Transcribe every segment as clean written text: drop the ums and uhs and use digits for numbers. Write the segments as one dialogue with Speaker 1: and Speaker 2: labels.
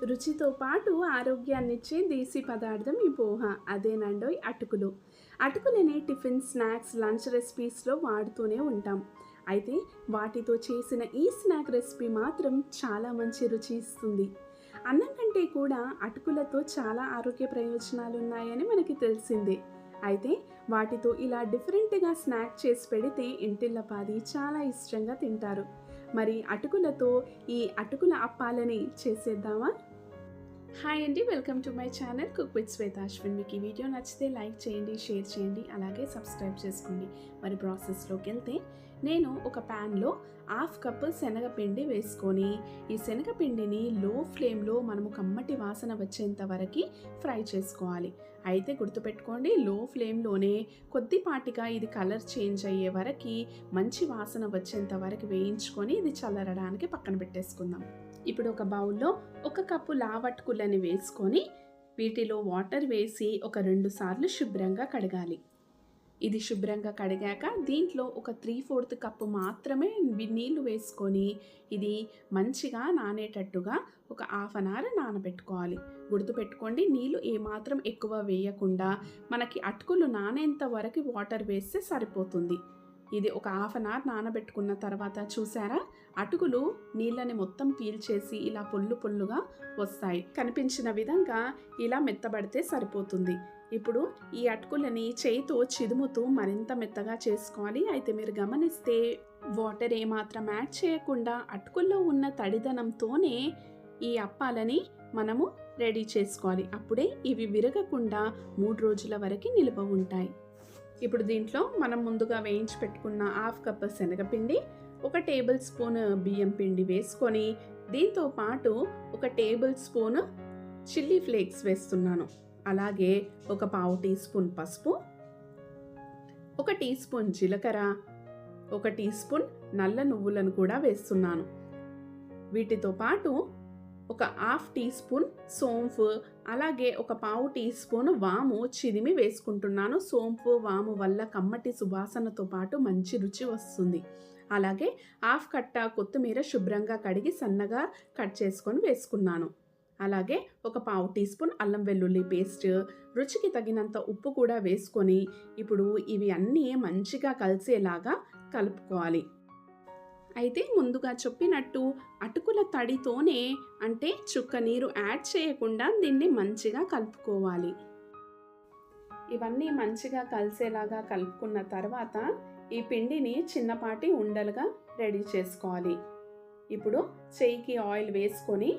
Speaker 1: రుచితో పాటు ఆరోగ్యాన్నిచ్చే దేశీ పదార్థం ఈ పోహ. అదేనండోయ్ అటుకులు. అటుకులని టిఫిన్, స్నాక్స్, లంచ్ రెసిపీస్లో వాడుతూనే ఉంటాం. అయితే వాటితో చేసిన ఈ స్నాక్ రెసిపీ మాత్రం చాలా మంచి రుచి ఇస్తుంది. అన్నం కంటే కూడా అటుకులతో చాలా ఆరోగ్య ప్రయోజనాలు ఉన్నాయని మనకి తెలిసిందే. అయితే వాటితో ఇలా డిఫరెంట్గా స్నాక్ చేసి పెడితే ఇంటిల్లపాది చాలా ఇష్టంగా తింటారు. మరి అటుకులతో ఈ అటుకుల అప్పాలని చేసేద్దామా? హాయ్ అండి, welcome to my channel cook with Shweta Ashwin. మీకు ఈ వీడియో నచ్చితే లైక్ చేయండి, షేర్ చేయండి, అలాగే సబ్స్క్రైబ్ చేసుకోండి. మరి ప్రాసెస్లోకి వెళ్తే నేను ఒక ప్యాన్లో 1/2 కప్పు శనగపిండి వేసుకొని ఈ శనగపిండిని లో ఫ్లేమ్లో మనము కమ్మటి వాసన వచ్చేంత వరకు ఫ్రై చేసుకోవాలి. అయితే గుర్తుపెట్టుకోండి, లో ఫ్లేమ్లోనే కొద్దిపాటిగా ఇది కలర్ చేంజ్ అయ్యే వరకు మంచి వాసన వచ్చేంత వరకు వేయించుకొని ఇది చల్లరడానికి పక్కన పెట్టేసుకుందాం. ఇప్పుడు ఒక బౌల్లో 1 కప్పు లావట్టుకులని వేసుకొని వీటిలో వాటర్ వేసి ఒక 2 సార్లు శుభ్రంగా కడగాలి. ఇది శుభ్రంగా కడిగాక దీంట్లో ఒక 3/4 కప్పు మాత్రమే నీళ్లు వేసుకొని ఇది మంచిగా నానేటట్టుగా ఒక 1/2 అవర్ నానబెట్టుకోవాలి. గుర్తుపెట్టుకోండి, నీళ్ళు ఏమాత్రం ఎక్కువ వేయకుండా మనకి అటుకులు నానేంత వరకు వాటర్ వేస్తే సరిపోతుంది. ఇది ఒక 1/2 అవర్ నానబెట్టుకున్న తర్వాత చూసారా, అటుకులు నీళ్ళని మొత్తం పీల్చేసి ఇలా పొల్లు పొల్లుగా వస్తాయి. కనిపించిన విధంగా ఇలా మెత్తబడితే సరిపోతుంది. ఇప్పుడు ఈ అటుకులని చేయితో చిదుముతూ మరింత మెత్తగా చేసుకోవాలి. అయితే మీరు గమనిస్తే వాటర్ ఏమాత్రం యాడ్ చేయకుండా అటుకుల్లో ఉన్న తడిదనంతోనే ఈ అప్పాలని మనము రెడీ చేసుకోవాలి. అప్పుడే ఇవి విరగకుండా 3 రోజుల వరకు నిల్వ ఉంటాయి. ఇప్పుడు దీంట్లో మనం ముందుగా వేయించి పెట్టుకున్న 1/2 కప్పు శనగపిండి, 1 టేబుల్ స్పూన్ బియ్యం పిండి వేసుకొని దీంతో పాటు 1 టేబుల్ స్పూన్ చిల్లీ ఫ్లేక్స్ వేస్తున్నాను. అలాగే 1 పావు టీ స్పూన్ పసుపు, 1 టీ స్పూన్ జీలకర్ర, 1 టీ స్పూన్ నల్ల నువ్వులను కూడా వేస్తున్నాను. వీటితో పాటు 1/2 టీ స్పూన్ సోంపు, అలాగే 1 పావు టీ స్పూన్ వాము చిదిమి వేసుకుంటున్నాను. సోంపు, వాము వల్ల కమ్మటి సువాసనతో పాటు మంచి రుచి వస్తుంది. అలాగే 1/2 కట్ట కొత్తిమీర శుభ్రంగా కడిగి సన్నగా కట్ చేసుకొని వేసుకున్నాను. అలాగే 1 పావు టీ స్పూన్ అల్లం వెల్లుల్లి పేస్ట్, రుచికి తగినంత ఉప్పు కూడా వేసుకొని ఇప్పుడు ఇవి అన్నీ మంచిగా కలిసేలాగా కలుపుకోవాలి. అయితే ముందుగా చెప్పినట్టు అటుకుల తడితోనే, అంటే చుక్క నీరు యాడ్ చేయకుండా దీన్ని మంచిగా కలుపుకోవాలి. ఇవన్నీ మంచిగా కలిసేలాగా కలుపుకున్న తర్వాత ఈ పిండిని చిన్నపాటి ఉండలుగా రెడీ చేసుకోవాలి. ఇప్పుడు చేయికి ఆయిల్ వేసుకొని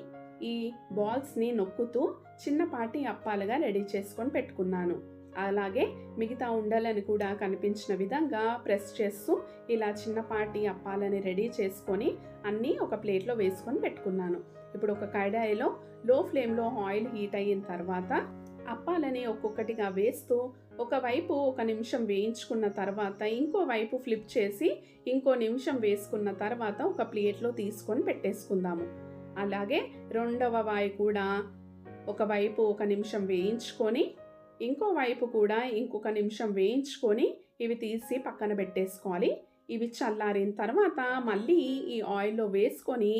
Speaker 1: ఈ బాల్స్ని నొక్కుతూ చిన్నపాటి అప్పాలుగా రెడీ చేసుకొని పెట్టుకున్నాను. అలాగే మిగతా ఉండలని కూడా కనిపించిన విధంగా ప్రెస్ చేస్తూ ఇలా చిన్నపాటి అప్పాలని రెడీ చేసుకొని అన్నీ ఒక ప్లేట్లో వేసుకొని పెట్టుకున్నాను. ఇప్పుడు ఒక కడాయిలో లో ఫ్లేమ్లో ఆయిల్ హీట్ అయిన తర్వాత అప్పాలని ఒక్కొక్కటిగా వేస్తూ ఒకవైపు 1 నిమిషం వేయించుకున్న తర్వాత ఇంకో వైపు ఫ్లిప్ చేసి ఇంకో నిమిషం వేసుకున్న తర్వాత ఒక ప్లేట్లో తీసుకొని పెట్టేసుకుందాము. అలాగే రెండవ వాయి కూడా ఒకవైపు 1 నిమిషం వేయించుకొని ఇంకో వైపు కూడా ఇంకొక నిమిషం వేయించుకొని ఇవి తీసి పక్కన పెట్టేసుకోవాలి. ఇవి చల్లారిన తర్వాత మళ్ళీ ఈ ఆయిల్లో వేసుకొని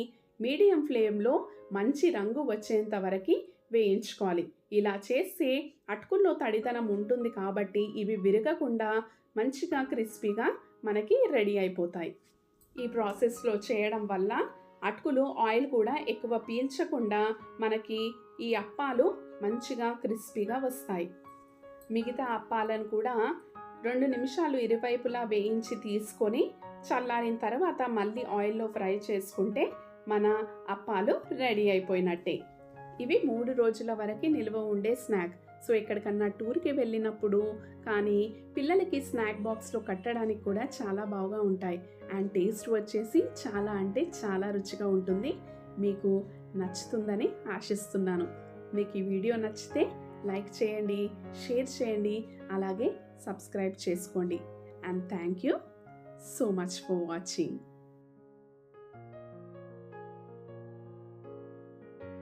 Speaker 1: మీడియం ఫ్లేమ్లో మంచి రంగు వచ్చేంత వరకు వేయించుకోవాలి. ఇలా చేస్తే అటుకుల్లో తడితనం ఉంటుంది కాబట్టి ఇవి విరగకుండా మంచిగా క్రిస్పీగా మనకి రెడీ అయిపోతాయి. ఈ ప్రాసెస్లో చేయడం వల్ల అటుకులు ఆయిల్ కూడా ఎక్కువ పీల్చకుండా మనకి ఈ అప్పాలు మంచిగా క్రిస్పీగా వస్తాయి. మిగతా అప్పాలను కూడా 2 నిమిషాలు ఇరువైపులా వేయించి తీసుకొని చల్లారిన తర్వాత మళ్ళీ ఆయిల్లో ఫ్రై చేసుకుంటే మన అప్పాలు రెడీ అయిపోయినట్టే. ఇవి 3 రోజుల వరకు నిల్వ ఉండే స్నాక్. సో ఎక్కడికన్నా టూర్కి వెళ్ళినప్పుడు కానీ పిల్లలకి స్నాక్ బాక్స్లో కట్టడానికి కూడా చాలా బాగా ఉంటాయి. అండ్ టేస్ట్ వచ్చేసి చాలా అంటే చాలా రుచిగా ఉంటుంది. మీకు నచ్చుతుందని ఆశిస్తున్నాను. మీకు ఈ వీడియో నచ్చితే లైక్ చేయండి, షేర్ చేయండి, అలాగే సబ్స్క్రైబ్ చేసుకోండి. And thank you so much for watching.